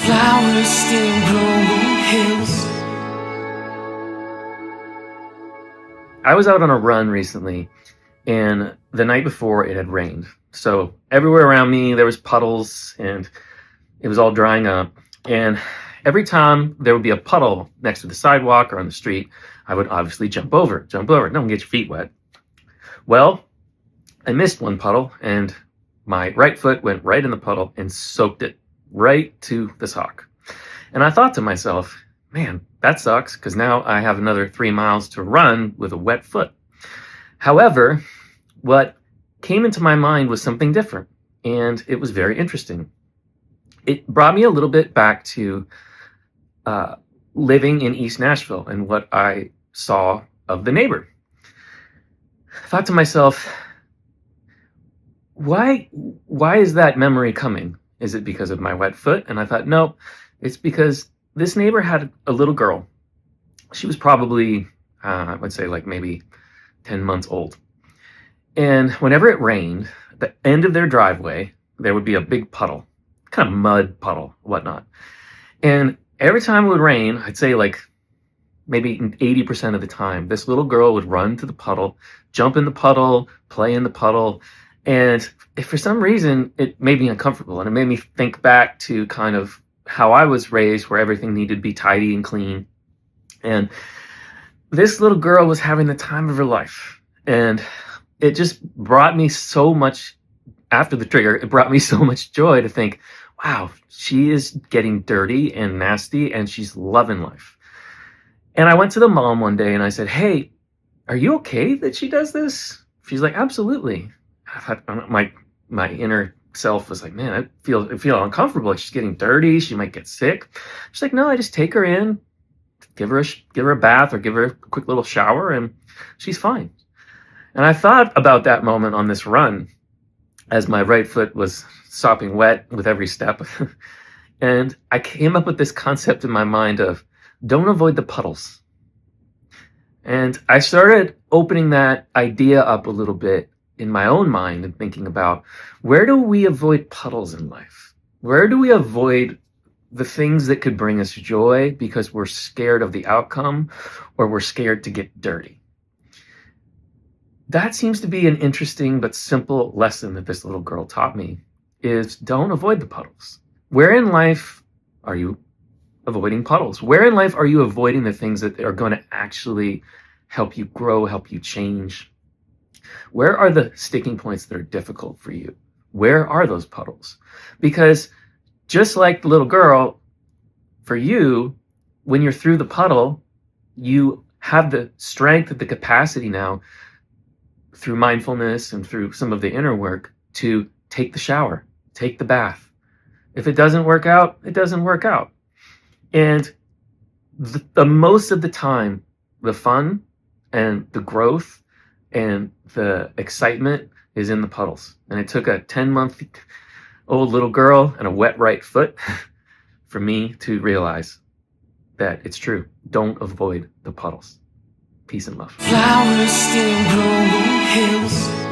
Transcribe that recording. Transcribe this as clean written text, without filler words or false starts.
Flowers still bloom on hills. I was out on a run recently, and the night before it had rained. So everywhere around me there was puddles, and it was all drying up. And every time there would be a puddle next to the sidewalk or on the street, I would obviously jump over. Don't get your feet wet. Well, I missed one puddle, and my right foot went right in the puddle and soaked it right to the sock. And I thought to myself, man, that sucks, because now I have another 3 miles to run with a wet foot. However, what came into my mind was something different, and it was very interesting. It brought me a little bit back to living in East Nashville and what I saw of the neighbor. I thought to myself, why is that memory coming? Is it because of my wet foot? And I thought, no, it's because this neighbor had a little girl. She was probably, I would say like maybe 10 months old. And whenever it rained, at the end of their driveway, there would be a big puddle, kind of mud puddle, whatnot. And every time it would rain, I'd say like maybe 80% of the time, this little girl would run to the puddle, jump in the puddle, play in the puddle. And if for some reason it made me uncomfortable, and it made me think back to kind of how I was raised, where everything needed to be tidy and clean. And this little girl was having the time of her life. And it just brought me so much, after the trigger, it brought me so much joy to think, wow, she is getting dirty and nasty and she's loving life. And I went to the mom one day and I said, hey, are you okay that she does this? She's like, absolutely. I thought, my inner self was like, man, I feel uncomfortable. Like she's getting dirty. She might get sick. She's like, no, I just take her in, give her a bath or give her a quick little shower, and she's fine. And I thought about that moment on this run as my right foot was sopping wet with every step. And I came up with this concept in my mind of don't avoid the puddles. And I started opening that idea up a little bit in my own mind and thinking about, where do we avoid puddles in life? Where do we avoid the things that could bring us joy because we're scared of the outcome or we're scared to get dirty? That seems to be an interesting but simple lesson that this little girl taught me, is don't avoid the puddles. Where in life are you avoiding puddles? Where in life are you avoiding the things that are going to actually help you grow, help you change? Where are the sticking points that are difficult for you? Where are those puddles? Because just like the little girl, for you, when you're through the puddle, you have the strength and the capacity now, through mindfulness and through some of the inner work, to take the shower, take the bath. If it doesn't work out, it doesn't work out. And the most of the time, the fun and the growth and the excitement is in the puddles. And it took a 10-month-old little girl and a wet right foot for me to realize that it's true. Don't avoid the puddles. Peace and love. Flowers still bloom on hills.